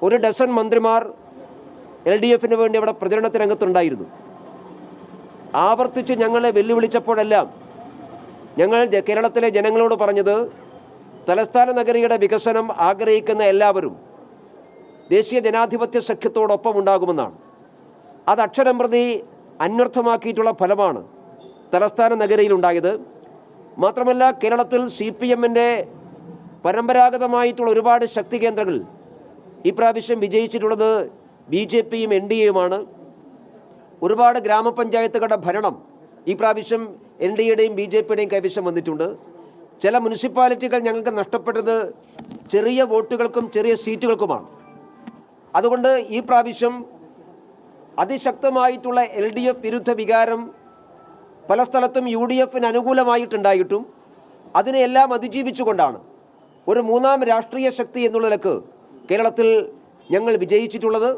ഒരു ഡസൻ മന്ത്രിമാർ LDFന് വേണ്ടി അവിടെ പ്രചരണത്തിന് രംഗത്തുണ്ടായിരുന്നു. ആവർത്തിച്ച് ഞങ്ങളെ വെല്ലുവിളിച്ചപ്പോഴെല്ലാം ഞങ്ങൾ കേരളത്തിലെ ജനങ്ങളോട് പറഞ്ഞത് തലസ്ഥാന നഗരിയുടെ വികസനം ആഗ്രഹിക്കുന്ന എല്ലാവരും ദേശീയ ജനാധിപത്യ സഖ്യത്തോടൊപ്പം ഉണ്ടാകുമെന്നാണ്. അത് അക്ഷരം പ്രതി അന്വർത്ഥമാക്കിയിട്ടുള്ള ഫലമാണ് തലസ്ഥാന നഗരിയിലുണ്ടായത്. മാത്രമല്ല കേരളത്തിൽ CPMൻ്റെ പരമ്പരാഗതമായിട്ടുള്ള ഒരുപാട് ശക്തി കേന്ദ്രങ്ങൾ ഈ പ്രാവശ്യം വിജയിച്ചിട്ടുള്ളത് BJPയും NDAയുമാണ്. ഒരുപാട് ഗ്രാമപഞ്ചായത്തുകളുടെ ഭരണം ഈ പ്രാവശ്യം NDAയുടെയും BJPയുടെയും കൈവശം വന്നിട്ടുണ്ട്. ചില മുനിസിപ്പാലിറ്റികൾ ഞങ്ങൾക്ക് നഷ്ടപ്പെട്ടത് ചെറിയ വോട്ടുകൾക്കും ചെറിയ സീറ്റുകൾക്കുമാണ്. അതുകൊണ്ട് ഈ പ്രാവശ്യം അതിശക്തമായിട്ടുള്ള LDF വിരുദ്ധ വികാരം പല സ്ഥലത്തും UDFന് അനുകൂലമായിട്ടുണ്ടായിട്ടും അതിനെയെല്ലാം അതിജീവിച്ചുകൊണ്ടാണ് ഒരു മൂന്നാം രാഷ്ട്രീയ ശക്തി എന്നുള്ള നിലക്ക് കേരളത്തിൽ ഞങ്ങൾ വിജയിച്ചിട്ടുള്ളത്.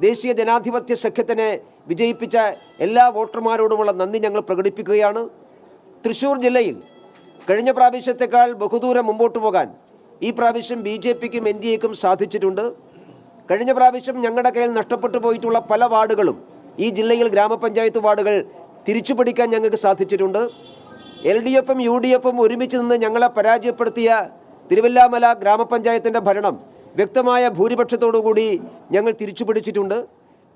ദേശീയ ജനാധിപത്യ സഖ്യത്തിനെ വിജയിപ്പിച്ച എല്ലാ വോട്ടർമാരോടുമുള്ള നന്ദി ഞങ്ങൾ പ്രകടിപ്പിക്കുകയാണ്. തൃശ്ശൂർ ജില്ലയിൽ കഴിഞ്ഞ പ്രാവശ്യത്തെക്കാൾ ബഹുദൂരം മുമ്പോട്ട് പോകാൻ ഈ പ്രാവശ്യം BJPക്കും NDAക്കും സാധിച്ചിട്ടുണ്ട്. കഴിഞ്ഞ പ്രാവശ്യം ഞങ്ങളുടെ കയ്യിൽ നഷ്ടപ്പെട്ടു പോയിട്ടുള്ള പല വാർഡുകളും ഈ ജില്ലയിൽ ഗ്രാമപഞ്ചായത്ത് വാർഡുകൾ തിരിച്ചുപിടിക്കാൻ ഞങ്ങൾക്ക് സാധിച്ചിട്ടുണ്ട്. LDFും UDFും ഒരുമിച്ച് നിന്ന് ഞങ്ങളെ പരാജയപ്പെടുത്തിയ തിരുവല്ലാമല ഗ്രാമപഞ്ചായത്തിൻ്റെ ഭരണം വ്യക്തമായ ഭൂരിപക്ഷത്തോടുകൂടി ഞങ്ങൾ തിരിച്ചുപിടിച്ചിട്ടുണ്ട്.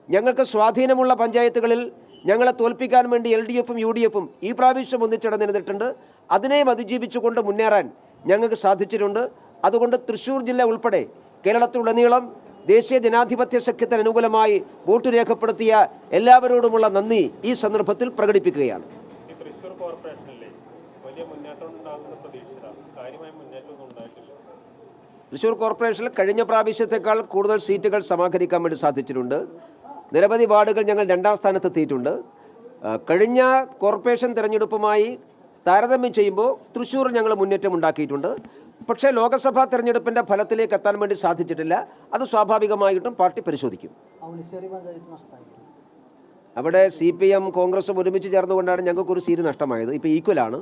ഞങ്ങൾക്ക് സ്വാധീനമുള്ള പഞ്ചായത്തുകളിൽ ഞങ്ങളെ തോൽപ്പിക്കാൻ വേണ്ടി LDFും UDFും ഈ പ്രാവശ്യം ഒന്നിച്ചിടന്നിരുന്നിട്ടുണ്ട്. അതിനെയും അതിജീവിച്ചുകൊണ്ട് മുന്നേറാൻ ഞങ്ങൾക്ക് സാധിച്ചിട്ടുണ്ട്. അതുകൊണ്ട് തൃശ്ശൂർ ജില്ല ഉൾപ്പെടെ കേരളത്തിലുടനീളം ദേശീയ ജനാധിപത്യ സഖ്യത്തിന് അനുകൂലമായി വോട്ട് രേഖപ്പെടുത്തിയ എല്ലാവരോടുമുള്ള നന്ദി ഈ സന്ദർഭത്തിൽ പ്രകടിപ്പിക്കുകയാണ്. തൃശ്ശൂർ കോർപ്പറേഷനിൽ കഴിഞ്ഞ പ്രാവശ്യത്തെക്കാൾ കൂടുതൽ സീറ്റുകൾ സമാഹരിക്കാൻ വേണ്ടി സാധിച്ചിട്ടുണ്ട്. നിരവധി വാർഡുകൾ ഞങ്ങൾ 2ാം സ്ഥാനത്തെത്തിയിട്ടുണ്ട്. കഴിഞ്ഞ കോർപ്പറേഷൻ തിരഞ്ഞെടുപ്പുമായി താരതമ്യം ചെയ്യുമ്പോൾ തൃശ്ശൂർ ഞങ്ങൾ മുന്നേറ്റം ഉണ്ടാക്കിയിട്ടുണ്ട്. പക്ഷേ ലോക്സഭാ തെരഞ്ഞെടുപ്പിൻ്റെ ഫലത്തിലേക്ക് എത്താൻ വേണ്ടി സാധിച്ചിട്ടില്ല. അത് സ്വാഭാവികമായിട്ടും പാർട്ടി പരിശോധിക്കും. അവിടെ CPM കോൺഗ്രസും ഒരുമിച്ച് ചേർന്നുകൊണ്ടാണ് ഞങ്ങൾക്കൊരു സീറ്റ് നഷ്ടമായത്. ഇപ്പോൾ ഈക്വലാണ്.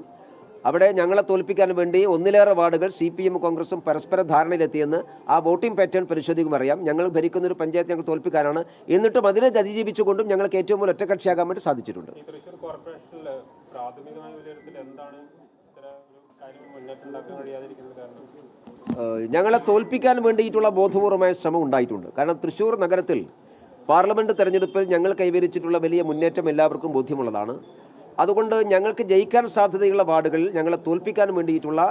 അവിടെ ഞങ്ങളെ തോൽപ്പിക്കാൻ വേണ്ടി ഒന്നിലേറെ വാർഡുകൾ CPM കോൺഗ്രസും പരസ്പര ധാരണയിലെത്തിയെന്ന് ആ വോട്ടിംഗ് പാറ്റേൺ പരിശോധിക്കുമ്പോൾ അറിയാം. ഞങ്ങൾ ഭരിക്കുന്ന ഒരു പഞ്ചായത്ത് ഞങ്ങൾ തോൽപ്പിക്കാനാണ്. എന്നിട്ടും അതിനെ അതിജീവിച്ചുകൊണ്ടും ഞങ്ങൾക്ക് ഏറ്റവും കൂടുതൽ ഒറ്റക്കക്ഷിയാകാൻ വേണ്ടി സാധിച്ചിട്ടുണ്ട്. ഞങ്ങളെ തോൽപ്പിക്കാൻ വേണ്ടിയിട്ടുള്ള ബോധപൂർവമായ ശ്രമം ഉണ്ടായിട്ടുണ്ട്. കാരണം തൃശ്ശൂർ നഗരത്തിൽ പാർലമെൻറ്റ് തെരഞ്ഞെടുപ്പിൽ ഞങ്ങൾ കൈവരിച്ചിട്ടുള്ള വലിയ മുന്നേറ്റം എല്ലാവർക്കും ബോധ്യമുള്ളതാണ്. അതുകൊണ്ട് ഞങ്ങൾക്ക് ജയിക്കാൻ സാധ്യതയുള്ള വാർഡുകളിൽ ഞങ്ങളെ തോൽപ്പിക്കാൻ വേണ്ടിയിട്ടുള്ള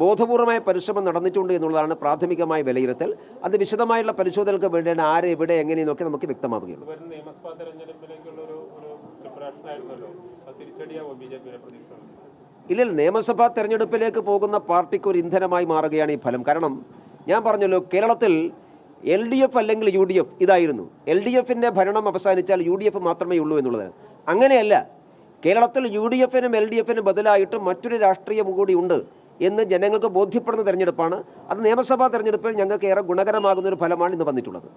ബോധപൂർവമായ പരിശ്രമം നടന്നിട്ടുണ്ട് എന്നുള്ളതാണ് പ്രാഥമികമായ വിലയിരുത്തൽ. അത് വിശദമായുള്ള പരിശോധനകൾക്ക് വേണ്ടിയാണ് ആരെ എവിടെ എങ്ങനെയെന്നൊക്കെ നമുക്ക് വ്യക്തമാവുകയുള്ളൂ. ഇല്ല, നിയമസഭാ തെരഞ്ഞെടുപ്പിലേക്ക് പോകുന്ന പാർട്ടിക്ക് ഒരു ഇന്ധനമായി മാറുകയാണ് ഈ ഫലം. കാരണം ഞാൻ പറഞ്ഞല്ലോ, കേരളത്തിൽ LDF അല്ലെങ്കിൽ UDF ഇതായിരുന്നു. LDFൻ്റെ ഭരണം അവസാനിച്ചാൽ UDF മാത്രമേ ഉള്ളൂ എന്നുള്ളത്. അങ്ങനെയല്ല, കേരളത്തിൽ UDFനും LDFനും ബദലായിട്ട് മറ്റൊരു രാഷ്ട്രീയം കൂടി ഉണ്ട് എന്ന് ജനങ്ങൾക്ക് ബോധ്യപ്പെടുന്ന തെരഞ്ഞെടുപ്പാണ്. അത് നിയമസഭാ തെരഞ്ഞെടുപ്പിൽ ഞങ്ങൾക്ക് ഏറെ ഗുണകരമാകുന്ന ഒരു ഫലമാണ് ഇന്ന് വന്നിട്ടുള്ളത്.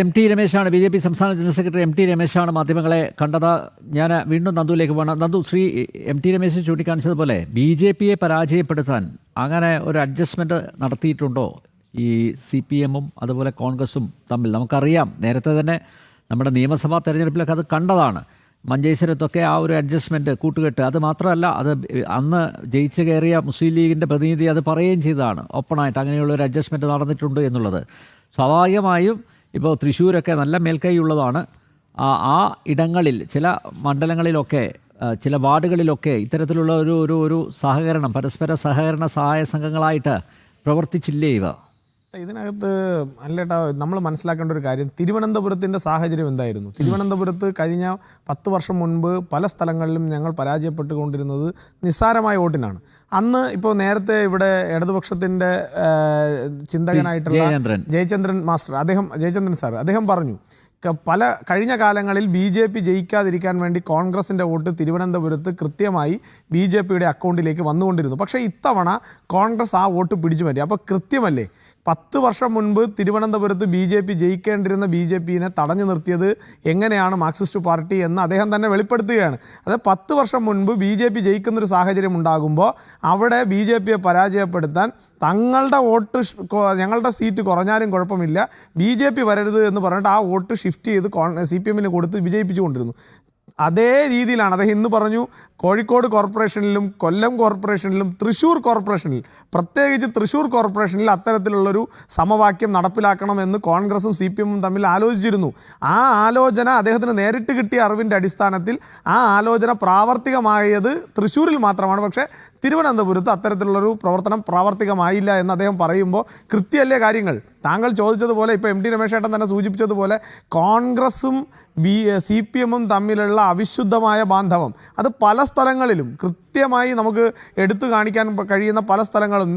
MT രമേശാണ്, BJP സംസ്ഥാന ജനറൽ സെക്രട്ടറി MT രമേശാണ് മാധ്യമങ്ങളെ കണ്ടത്. ഞാൻ വീണ്ടും നന്ദുവിലേക്ക് പോകണം. നന്ദു, ശ്രീ MT രമേശ് ചൂണ്ടിക്കാണിച്ചതുപോലെ BJPയെ പരാജയപ്പെടുത്താൻ അങ്ങനെ ഒരു അഡ്ജസ്റ്റ്മെൻറ്റ് നടത്തിയിട്ടുണ്ടോ ഈ CPMും അതുപോലെ കോൺഗ്രസും തമ്മിൽ? നമുക്കറിയാം, നേരത്തെ തന്നെ നമ്മുടെ നിയമസഭാ തെരഞ്ഞെടുപ്പിലൊക്കെ അത് കണ്ടതാണ്. മഞ്ചേശ്വരത്തൊക്കെ ആ ഒരു അഡ്ജസ്റ്റ്മെൻറ്റ്, കൂട്ടുകെട്ട്, അത് മാത്രമല്ല, അത് അന്ന് ജയിച്ചു കയറിയ മുസ്ലിം ലീഗിൻ്റെ പ്രതിനിധി അത് പറയുകയും ചെയ്തതാണ് ഓപ്പണായിട്ട്, അങ്ങനെയുള്ള ഒരു അഡ്ജസ്റ്റ്മെൻറ്റ് നടന്നിട്ടുണ്ട് എന്നുള്ളത്. സ്വാഭാവികമായും ഇപ്പോൾ തൃശ്ശൂരൊക്കെ നല്ല മേൽക്കൈയുള്ളതാണ്. ആ ഇടങ്ങളിൽ ചില മണ്ഡലങ്ങളിലൊക്കെ ചില വാർഡുകളിലൊക്കെ ഇത്തരത്തിലുള്ള ഒരു സഹകരണം, പരസ്പര സഹകരണ സഹായ സംഘങ്ങളായിട്ട് പ്രവർത്തിച്ചില്ലേ ഇവ? ഇതിനകത്ത് അല്ലേട്ടാ, നമ്മൾ മനസ്സിലാക്കേണ്ട ഒരു കാര്യം, തിരുവനന്തപുരത്തിൻ്റെ സാഹചര്യം എന്തായിരുന്നു? തിരുവനന്തപുരത്ത് കഴിഞ്ഞ 10 വർഷം മുൻപ് പല സ്ഥലങ്ങളിലും ഞങ്ങൾ പരാജയപ്പെട്ടുകൊണ്ടിരുന്നത് നിസ്സാരമായ വോട്ടിനാണ്. അന്ന് ഇപ്പോൾ നേരത്തെ ഇവിടെ ഇടതുപക്ഷത്തിൻ്റെ ചിന്തകനായിട്ടുള്ള ജയചന്ദ്രൻ മാസ്റ്റർ, ജയചന്ദ്രൻ സാർ അദ്ദേഹം പറഞ്ഞു, കഴിഞ്ഞ കാലങ്ങളിൽ BJP ജയിക്കാതിരിക്കാൻ വേണ്ടി കോൺഗ്രസിൻ്റെ വോട്ട് തിരുവനന്തപുരത്ത് കൃത്യമായി BJPയുടെ അക്കൗണ്ടിലേക്ക് വന്നുകൊണ്ടിരുന്നു. പക്ഷേ ഇത്തവണ കോൺഗ്രസ് ആ വോട്ട് പിടിച്ചു മാറ്റി. അപ്പോൾ കൃത്യമല്ലേ, 10 വർഷം മുൻപ് തിരുവനന്തപുരത്ത് BJP ജയിക്കേണ്ടിരുന്ന BJPനെ തടഞ്ഞു നിർത്തിയത് എങ്ങനെയാണ് മാർക്സിസ്റ്റ് പാർട്ടി എന്ന് അദ്ദേഹം തന്നെ വെളിപ്പെടുത്തുകയാണ്. അത് 10 വർഷം മുൻപ് BJP ജയിക്കുന്നൊരു സാഹചര്യം ഉണ്ടാകുമ്പോൾ അവിടെ BJPയെ പരാജയപ്പെടുത്താൻ തങ്ങളുടെ വോട്ട് ഞങ്ങളുടെ സീറ്റ് കുറഞ്ഞാലും കുഴപ്പമില്ല, BJP വരരുത് എന്ന് പറഞ്ഞിട്ട് ആ വോട്ട് ഷിഫ്റ്റ് ചെയ്ത് CPMന് കൊടുത്ത് വിജയിപ്പിച്ചുകൊണ്ടിരുന്നു. അതേ രീതിയിലാണ് അദ്ദേഹം ഇന്ന് പറഞ്ഞു, കോഴിക്കോട് കോർപ്പറേഷനിലും കൊല്ലം കോർപ്പറേഷനിലും തൃശ്ശൂർ കോർപ്പറേഷനിൽ, പ്രത്യേകിച്ച് തൃശ്ശൂർ കോർപ്പറേഷനിൽ അത്തരത്തിലുള്ളൊരു സമവാക്യം നടപ്പിലാക്കണമെന്ന് കോൺഗ്രസും CPMും തമ്മിൽ ആലോചിച്ചിരുന്നു. ആ ആലോചന അദ്ദേഹത്തിന് നേരിട്ട് കിട്ടിയ അറിവിൻ്റെ അടിസ്ഥാനത്തിൽ ആ ആലോചന പ്രാവർത്തികമായത് തൃശ്ശൂരിൽ മാത്രമാണ്. പക്ഷേ തിരുവനന്തപുരത്ത് അത്തരത്തിലുള്ളൊരു പ്രവർത്തനം പ്രാവർത്തികമായില്ല എന്ന് അദ്ദേഹം പറയുമ്പോൾ കൃത്യമല്ലേ കാര്യങ്ങൾ? താങ്കൾ ചോദിച്ചതുപോലെ ഇപ്പോൾ MT രമേശ് ഏട്ടൻ തന്നെ സൂചിപ്പിച്ചതുപോലെ കോൺഗ്രസും CPMും തമ്മിലുള്ള അവിശുദ്ധമായ ബാന്ധവം അത് പല സ്ഥലങ്ങളിലും കൃത്യമായി നമുക്ക് എടുത്തു കാണിക്കാൻ കഴിയുന്ന പല സ്ഥലങ്ങളും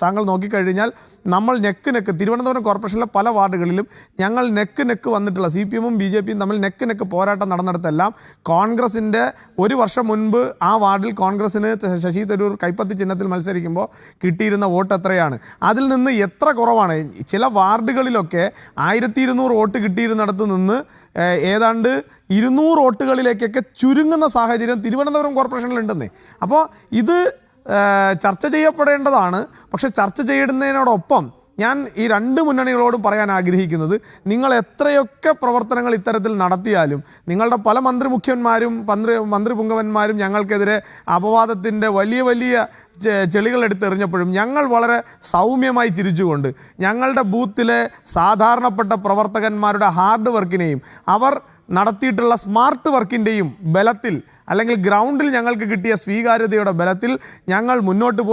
താങ്കൾ നോക്കിക്കഴിഞ്ഞാൽ നമ്മൾ നെക്ക് തിരുവനന്തപുരം കോർപ്പറേഷനിലെ പല വാർഡുകളിലും ഞങ്ങൾ നെക്ക് വന്നിട്ടുള്ള CPMും BJPയും തമ്മിൽ നെക്ക് പോരാട്ടം നടന്നിടത്തെല്ലാം കോൺഗ്രസിൻ്റെ 1 വർഷം മുൻപ് ആ വാർഡിൽ കോൺഗ്രസിന് ശശി തരൂർ കൈപ്പത്തി ചിഹ്നത്തിൽ മത്സരിക്കുമ്പോൾ കിട്ടിയിരുന്ന വോട്ട് എത്രയാണ്? അതിൽ നിന്ന് എത്ര കുറവാണ്? ചില വാർഡുകളിലൊക്കെ 1200 വോട്ട് കിട്ടിയിരുന്നിടത്ത് നിന്ന് ഏതാണ്ട് 200 വോട്ടുകളിലേക്കൊക്കെ ചുരുങ്ങുന്ന സാഹചര്യം തിരുവനന്തപുരം കോർപ്പറേഷനിലുണ്ടെന്നേ. അപ്പോൾ ഇത് ചർച്ച ചെയ്യപ്പെടേണ്ടതാണ്. പക്ഷേ ചർച്ച ചെയ്യുന്നതിനോടൊപ്പം ഞാൻ ഈ 2 മുന്നണികളോടും പറയാൻ ആഗ്രഹിക്കുന്നത്, നിങ്ങൾ എത്രയൊക്കെ പ്രവർത്തനങ്ങൾ ഇത്തരത്തിൽ നടത്തിയാലും നിങ്ങളുടെ പല മന്ത്രിമുഖ്യന്മാരും മന്ത്രിപുങ്കവന്മാരും ഞങ്ങൾക്കെതിരെ അപവാദത്തിൻ്റെ വലിയ ചെളികൾ എടുത്തെറിഞ്ഞപ്പോഴും ഞങ്ങൾ വളരെ സൗമ്യമായി ചിരിച്ചുകൊണ്ട് ഞങ്ങളുടെ ബൂത്തിലെ സാധാരണപ്പെട്ട പ്രവർത്തകന്മാരുടെ ഹാർഡ് വർക്കിനെയും അവർ നടത്തിയിട്ടുള്ള സ്മാർട്ട് വർക്കിൻ്റെയും ബലത്തിൽ, അല്ലെങ്കിൽ ഗ്രൗണ്ടിൽ ഞങ്ങൾക്ക് കിട്ടിയ സ്വീകാര്യതയുടെ ബലത്തിൽ ഞങ്ങൾ മുന്നോട്ട്